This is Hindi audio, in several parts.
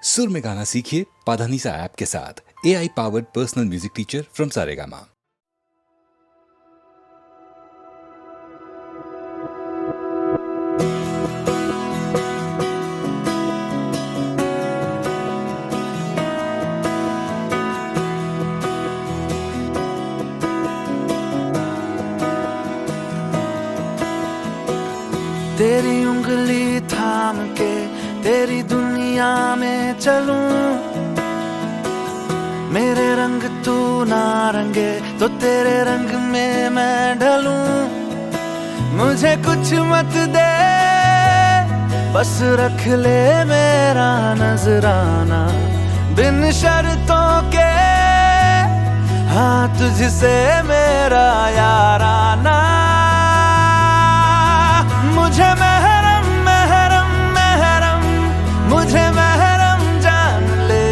सुर में गाना सीखिए पाधानीसा ऐप के साथ। AI powered personal music teacher from Saregama. तेरी उंगली थाम के तेरी दुनिया में चलूं, मेरे रंग तू ना रंगे तो तेरे रंग में मैं ढलूं। मुझे कुछ मत दे, बस रख ले मेरा नजराना, बिन शर्तों के हाँ तुझसे मेरा याराना। मुझे महरम महरम महरम, मुझे महरम जान ले,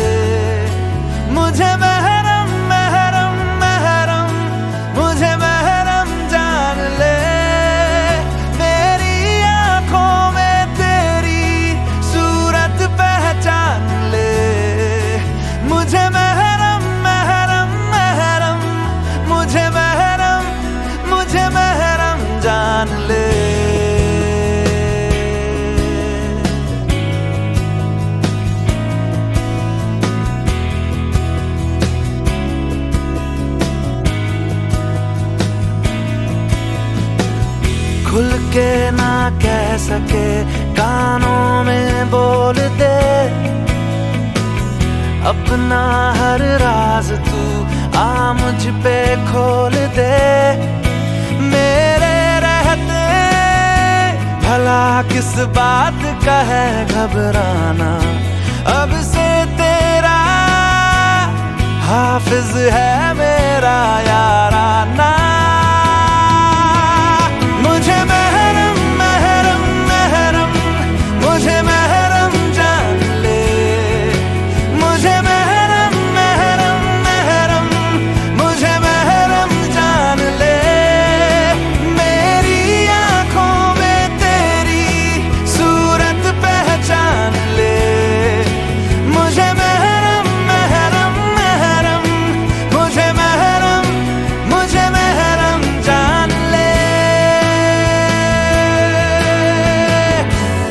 मुझे महरम महरम महरम, मुझे महरम जान ले। मेरी आंखों में तेरी सूरत पहचान ले, मुझे महरम महरम महरम, मुझे महरम जान ले। खुल के ना कह सके कानों में बोल दे, अपना हर राज तू आ मुझ पे खोल दे। मेरे रहते भला किस बात का है घबराना, अब से तेरा हाफिज है मेरा याराना। मुझे महरम महरम महरम, मुझे महरम जान ले, मुझे महरम महरम महरम, मुझे महरम जान ले। मेरी आंखों में तेरी सूरत पहचान ले, मुझे महरम महरम महरम, मुझे महरम जान ले।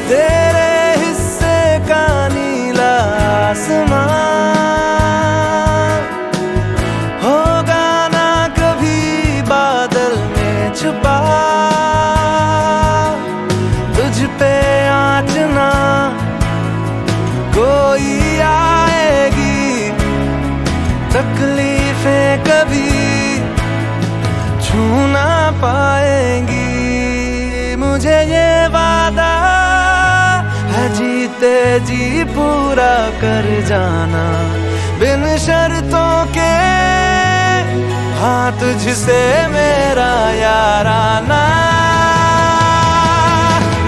तेरे हिस्से का नीला आसमां होगा ना कभी बादल में छुपा, तुझ पे आँच ना कोई आएगी, तकलीफें कभी छू ना पाएंगी। मुझे ये वादा है जीते जी पूरा कर जाना, बिन शर्तों के हाँ तुझसे मेरा याराना।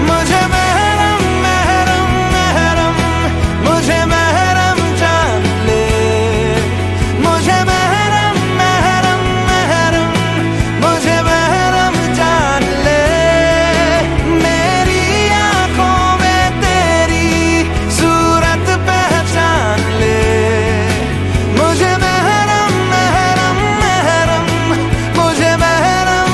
मुझे महरम महरम महरम, मुझे महरम जान ले, मुझे महरम महरम महरम, मुझे महरम जान ले। मेरी आंखों में तेरी सूरत पहचान ले, मुझे महरम महरम महरम, मुझे महरम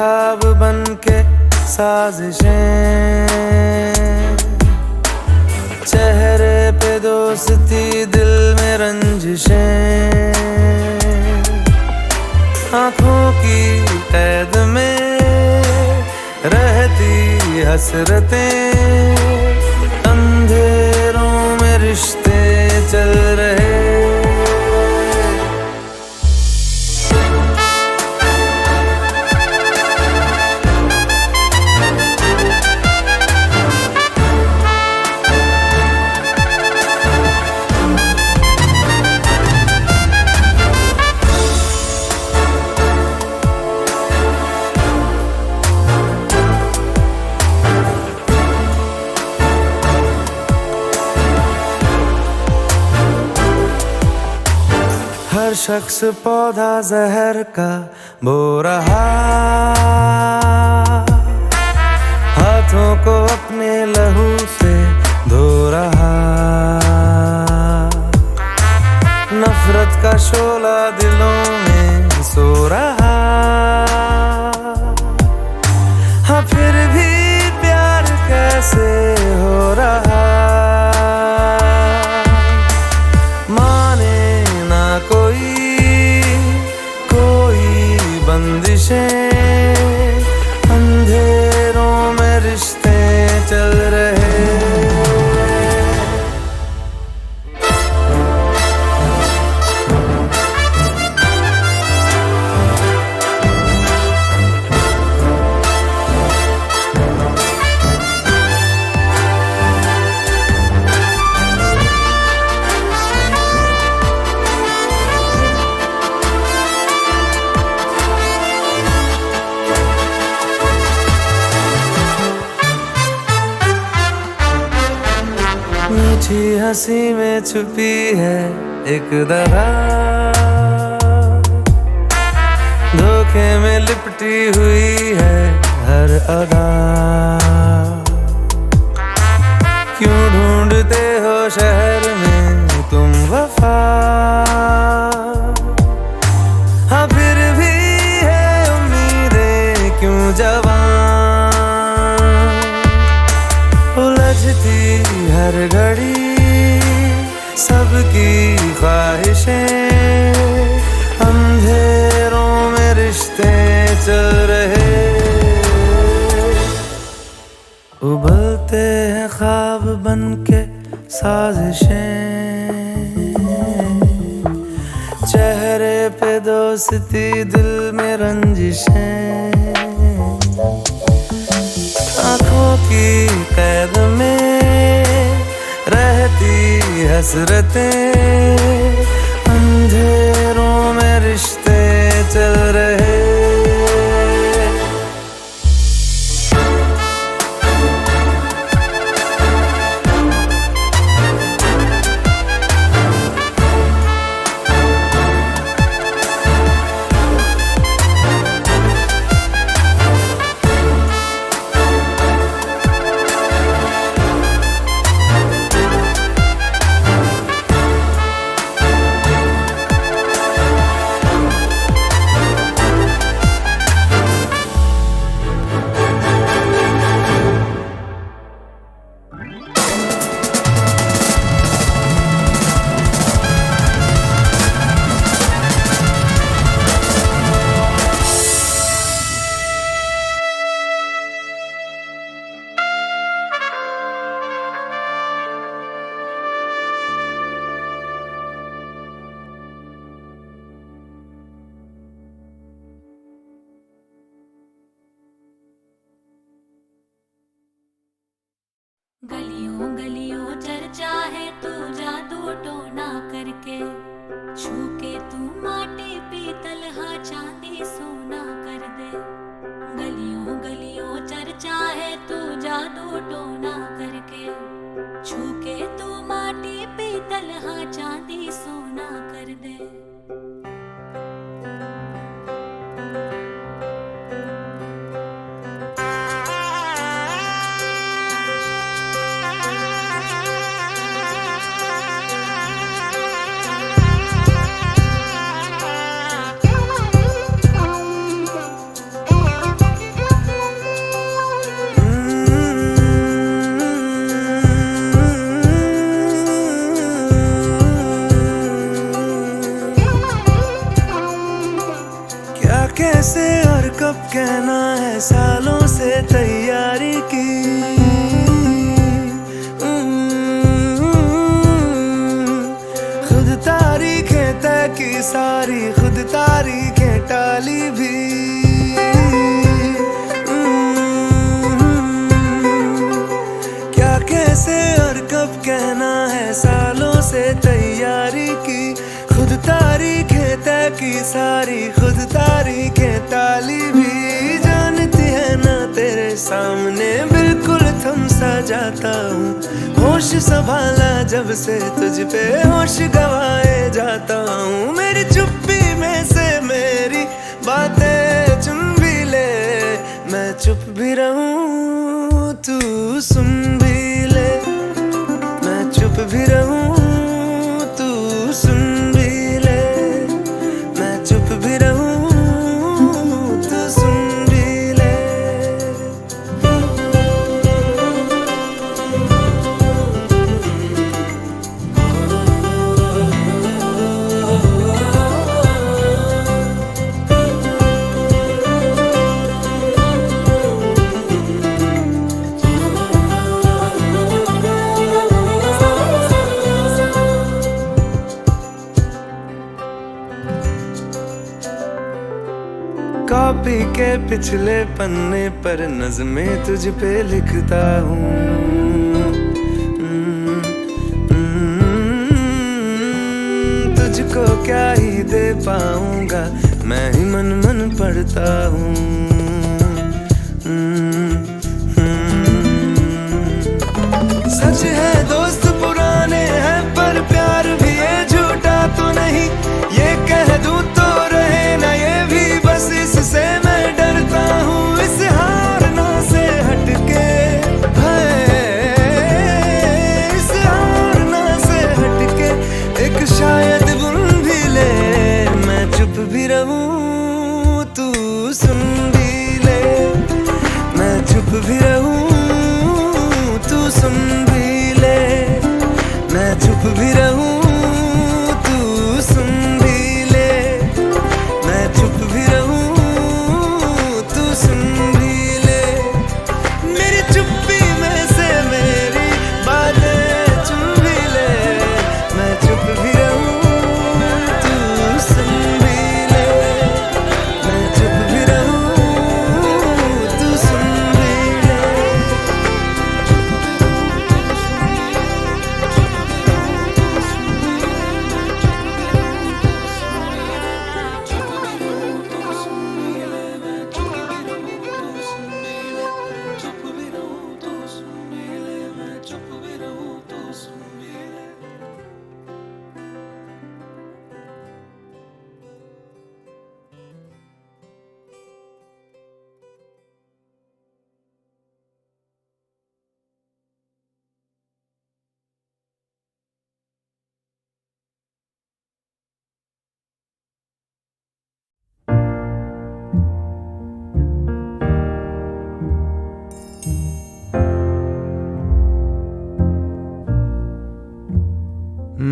ख्वाब बन के साजिशें, चेहरे पे दोस्ती दिल में रंजिशें, आँखों की कैद में रहती हसरतें, अंधेरों में रिश्ते चल रहे। हर शख्स पौधा जहर का बो रहा, हाथों को अपने लहू से धो रहा, नफरत का शोला दिलों में सो रहा। हाँ फिर भी प्यार कैसे हो रहा, बंदिशें, अंधेरों में रिश्ते चल रहे। मीठी हंसी में छुपी है एक दरार, धोखे में लिपटी हुई है हर अदा। क्यों ढूंढते हो शहर में तुम वफा, हाँ फिर भी है उम्मीदें क्यों जवां, उलझती हर घड़ी सबकी ख्वाहिशें, अंधेरों में रिश्ते चल रहे। उबलते हैं ख्वाब बन के साजिशें, चेहरे पे दोस्ती दिल में रंजिशें, आँखों की कैद में रहती हसरतें, अंधेरों में रिश्ते चल रहे। गलियों गलियों चर्चा है तू जादू टोना करके, छू के तू माटी पीतल हा चांदी सोना कर दे। गलियों गलियों चर्चा है तू जादू टोना करके, छू के तू माटी पीतल हा चांदी सोना कर दे। सारी खुद तारीखें टाली भी। क्या कैसे और कब कहना है, सालों से तैयारी की, खुद तारीखें तय की सारी, खुद तारीखें टाली भी। जानती है ना तेरे सामने बिल्कुल थम सा जाता हूँ, होश संभाला जब से तुझ पे होश गवाए जाता हूँ। मेरी चुप्पी में से मेरी बातें चुन भी ले, मैं चुप भी रहूं तू सुन भी ले, मैं चुप भी रहूं तू सुन भी ले, मैं चुप भी रहूं तू सुन भी ले। कॉपी के पिछले पन्ने पर नज़में तुझ पे लिखता हूँ। तुझको क्या ही दे पाऊंगा, मैं ही मन मन पढ़ता हूँ। सच है दोस्त पुराने हैं, पर प्यार भी है झूठा तो नहीं, ये कह दूं तो रहे ना ये भी, बस इससे मैं डरता हूँ। इस हारना से हटके इस हारना से हटके एक शायद बुन भी ले, मैं चुप भी रहूं तू सुन भी ले, मैं चुप भी रहूं तू सुन भी ले, मैं चुप भी रहूं तू सुन भी ले, मैं चुप भी रहूं तू सुन भी ले। मेरी चुप्पी में से मेरी बातें चुन भी ले, मैं चुप भी रहूं तू सुन भी ले, मैं चुप भी रहूं तू सुन भी ले।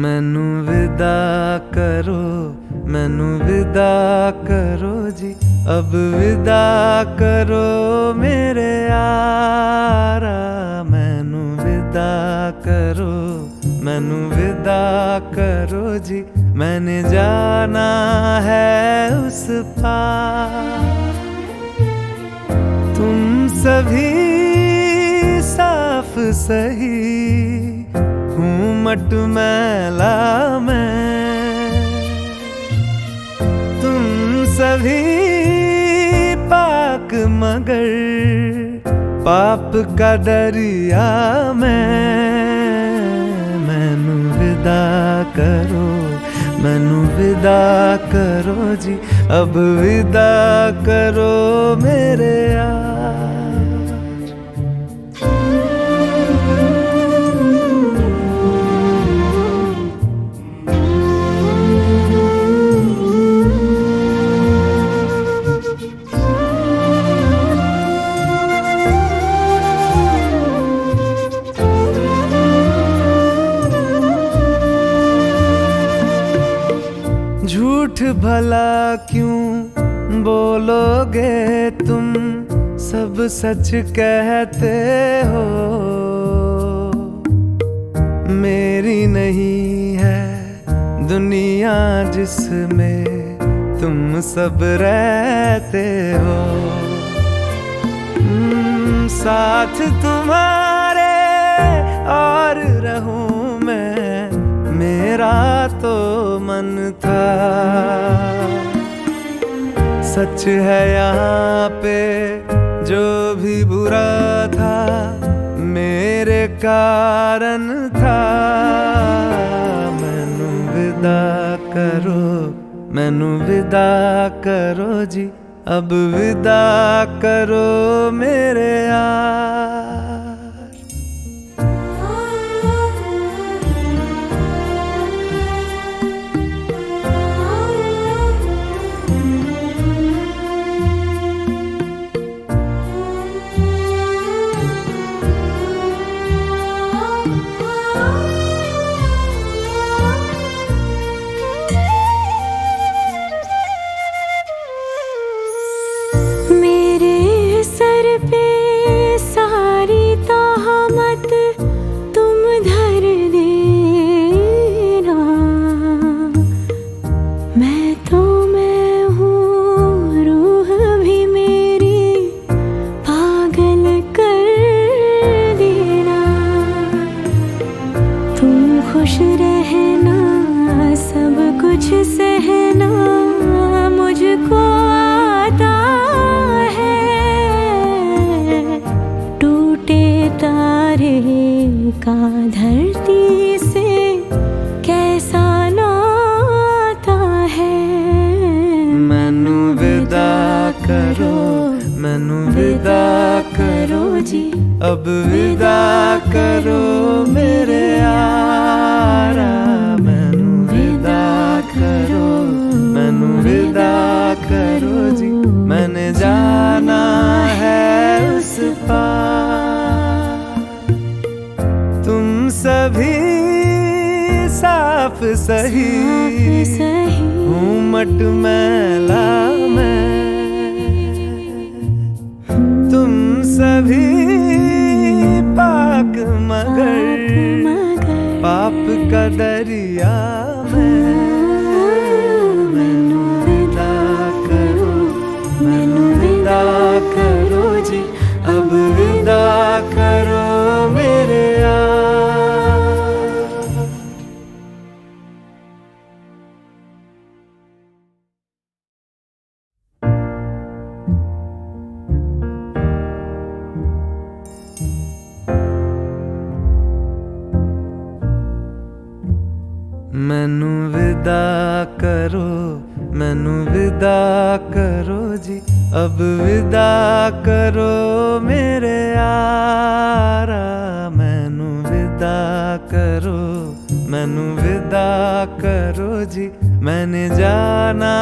मैनू विदा करो, मैनू विदा करो जी, अब विदा करो मेरे यारा। मैनू विदा करो, मैनू विदा करो जी, मैंने जाना है उस पार। तुम सभी साफ सही हूँ मटमैला मैं, तुम सभी पाक मगर पाप का दरिया मैं। मैनू विदा करो, मैनू विदा करो जी, अब विदा करो मेरे यार। झूठ भला क्यों बोलोगे तुम, सब सच कहते हो। मेरी नहीं है दुनिया जिसमें तुम सब रहते हो। साथ तुम्हारे और रहूं मैं, मेरा तो मन था। सच है यहाँ पे जो भी बुरा था मेरे कारण था। मैनू विदा करो, मैनू विदा करो जी, अब विदा करो मेरे यार। सहना मुझको आता है, टूटे तारे का धरती से कैसा नाता है। मैनू विदा करो, मैनू विदा करो जी, अब विदा करो मेरे यारा। मैनू विदा करो, मैनू विदा करो जी, मैंने जाना है उस पार। तुम सभी साफ सही, हूँ मट मैला मैं। तुम सभी पाक मगर पाप का दरिया में। मैनू विदा करो, मैनू विदा करो जी, अब विदा करो मेरे यार। मैनू विदा करो, मैनू विदा करो जी, अब विदा करो मेरे यारा। मैनू विदा करो, मैनू विदा करो जी, मैंने जाना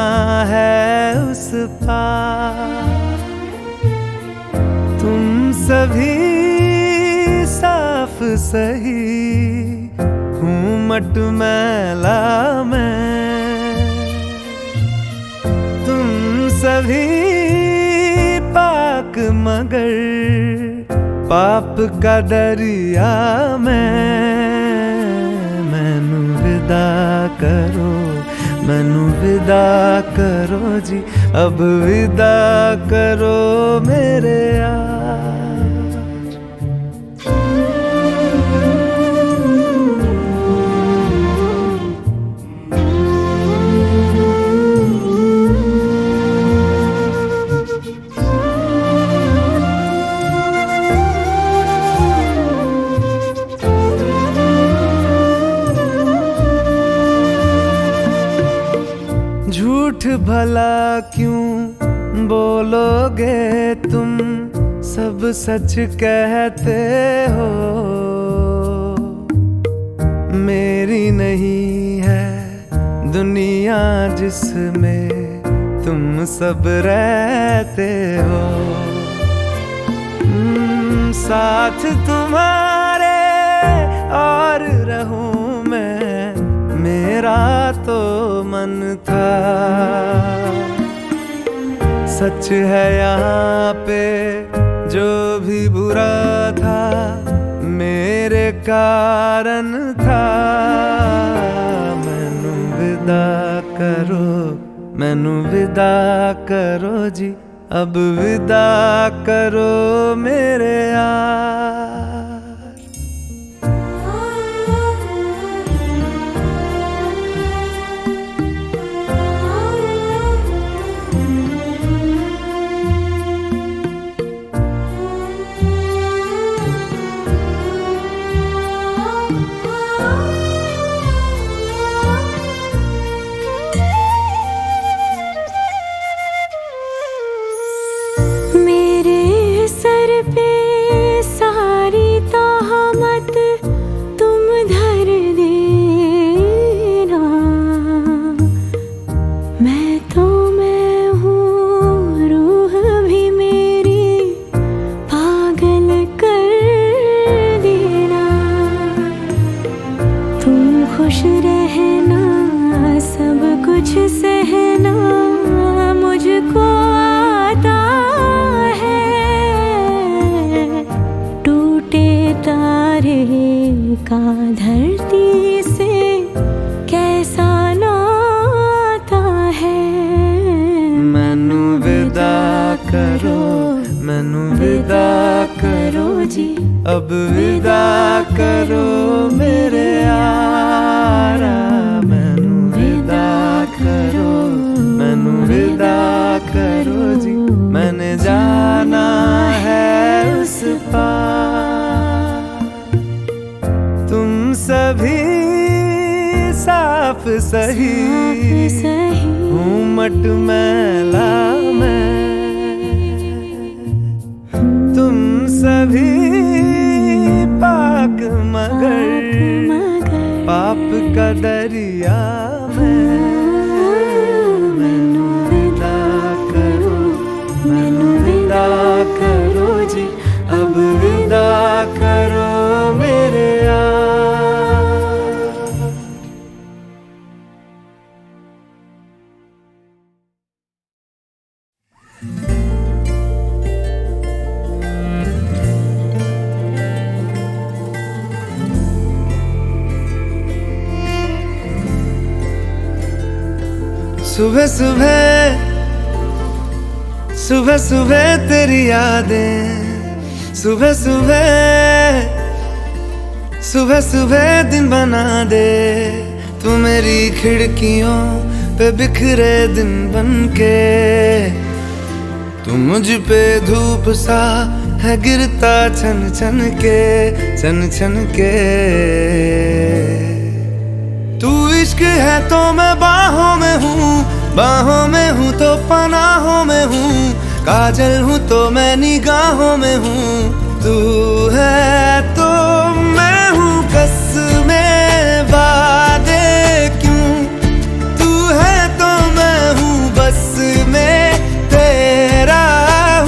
है उस पार। तुम सभी साफ सही, हूँ मट मैला मैं। तुम सभी पाक मगर पाप का दरिया में। मैनू विदा करो, मैनू विदा करो जी, अब विदा करो मेरे यार। झूठ भला क्यों बोलोगे तुम, सब सच कहते हो। मेरी नहीं है दुनिया जिसमें तुम सब रहते हो। साथ तुम्हारे और रहूं मैं, मेरा तो मन था। सच है यहाँ पे जो भी बुरा था मेरे कारण था। मैनू विदा करो, मैनू विदा करो जी, अब विदा करो मेरे यार। खुश रहना, सब कुछ सहना मुझको आता है। टूटे तारे का धरती से कैसा नाता है। मैनू विदा करो, मैनू विदा करो जी, अब विदा करो मेरे यारा। मैनू विदा करो, मैनू विदा करो जी, मैंने जाना है उस पार। तुम सभी साफ सही, हूँ मट मैला मैं। तुम सभी पाक मगर पाप का दरिया में। मैनू विदा करो, मैनू विदा करो जी, अब विदा करो मेरे यार। सुबह सुबह सुबह सुबह तेरी यादें, सुबह सुबह सुबह सुबह दिन बना दे। तू मेरी खिड़कियों पे बिखरे दिन बनके, तू मुझ पे धूप सा है गिरता छन छन के, छन छन के। तू इश्क है तो मैं बाहों में हूँ, बाहों में हूँ तो पनाहों में हूँ। काजल हूँ तो मैं निगाहों में हूँ। तू है तो मैं हूँ कसमें वादे क्यों। तू है तो मैं हूँ बस में तेरा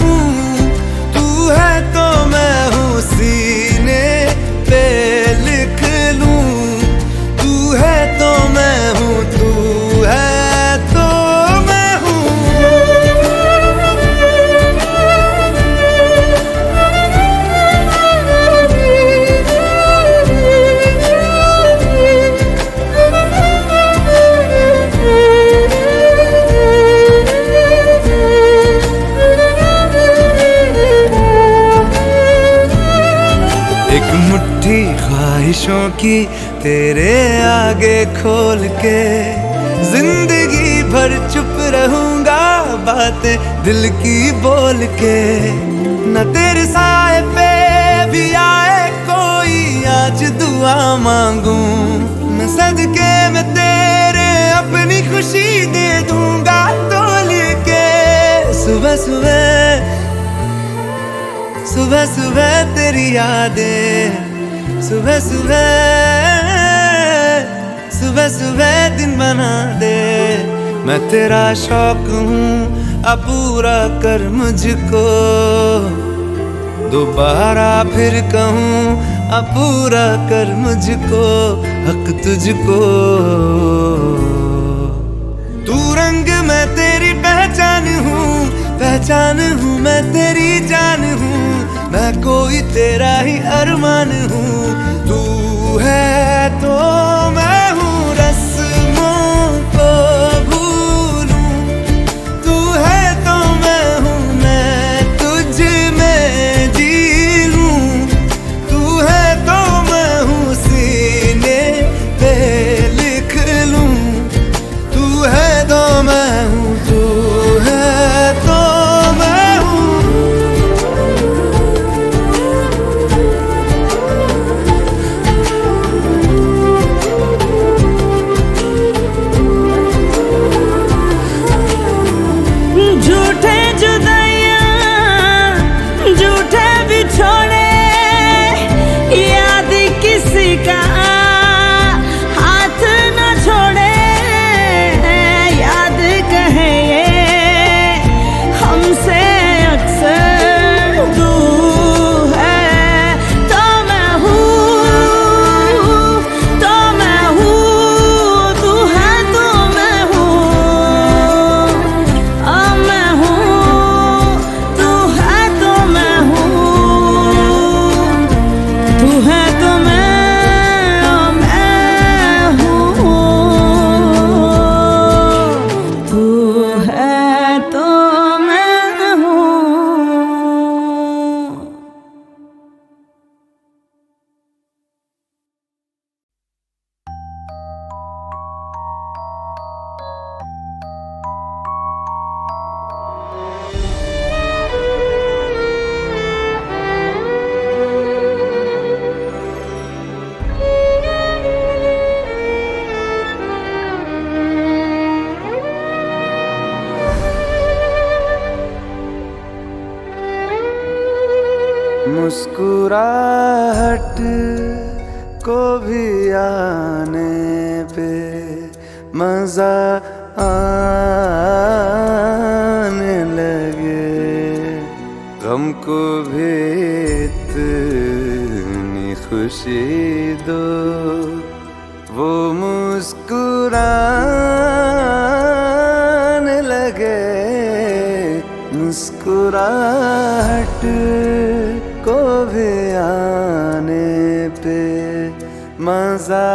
हूँ। तू है तो मैं हूँ सीने पे लिख लूँ। तू है तो मैं हूँ, तू है तो मैं हूँ। एक मुट्ठी ख्वाहिशों की तेरे आगे खोल के, जिंदगी भर चुप रहूंगा बातें दिल की बोल के। न तेरे साए पे भी आए कोई आज दुआ मांगूं, मैं सदके में तेरे अपनी खुशी दे दूंगा तोल के। सुबह सुबह सुबह सुबह तेरी यादें, सुबह सुबह सुबह सुबह दिन बना दे। मैं तेरा शौक हूँ अब पूरा कर मुझको, दोबारा फिर कहूँ अब पूरा कर मुझको, हक तुझको। तू रंग मैं तेरी पहचान हूँ, पहचान हूँ मैं तेरी जान हूँ। मैं कोई तेरा ही अरमान हूँ। तू है तो मैं हूँ रस्मों आने पे मजा आने लगे। गम को भी इतनी खुशी दो, वो मुस्कुराने लगे। मुस्कुराहट को भी आने पे मजा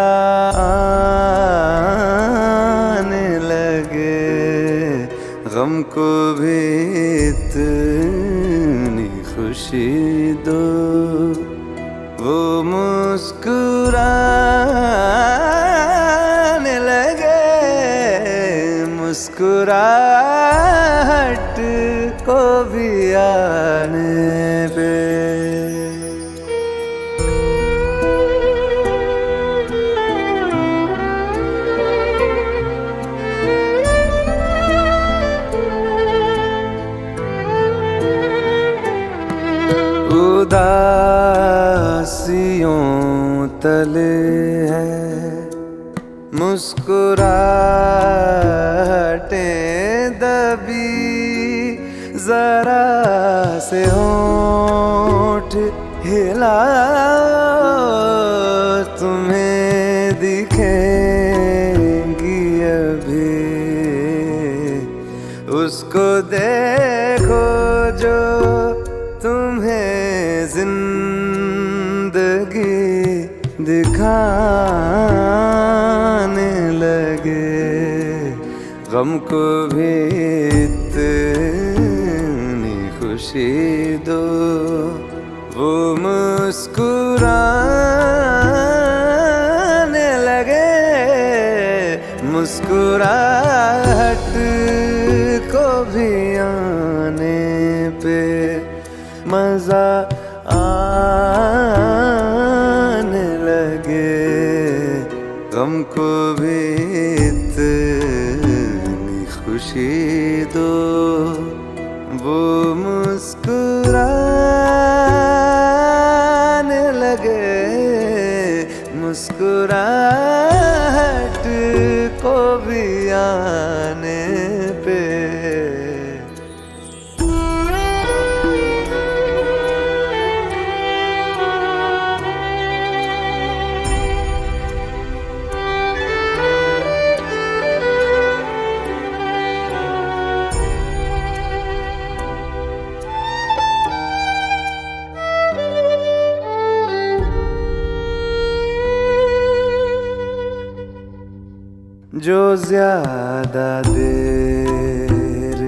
आने लगे। गम को भी इतनी खुशी दो, वो मुस्कुराने लगे। मुस्कुराहट को भी आने पे। उदासियों तले है मुस्कुराहटें दबी। जरा से होंठ हिलाओ, तुम्हें दिखेंगी अभी। उसको देखो जो तुम्हें जिंदगी दिखाने लगे। गम को भी इतनी खुशी दो, वो मुस्कुराने लगे। मुस्कुराहट को भी आने पे मजा आने लगे। गम को भी इतनी खुशी दो, वो मुस्कुराने लगे। मुस्कुराहट को भी आने पे। जो ज्यादा देर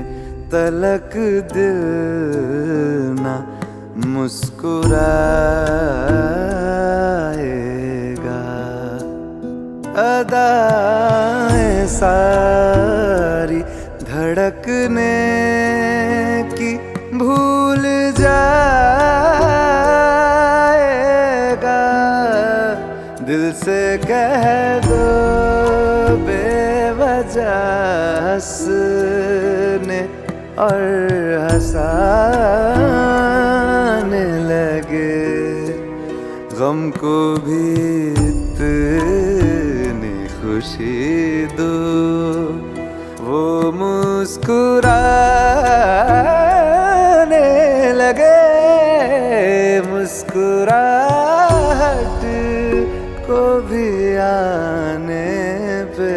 तलक दिल ना मुस्कुराएगा, अदाएं सारी धड़कने की भूल जाएगा। दिल से कह दो बेवजह हंसने और हंसाने लगे। गम को भी इतनी खुशी दो, वो मुस्कुराने लगे। मुस्कुराहट को भी आने पे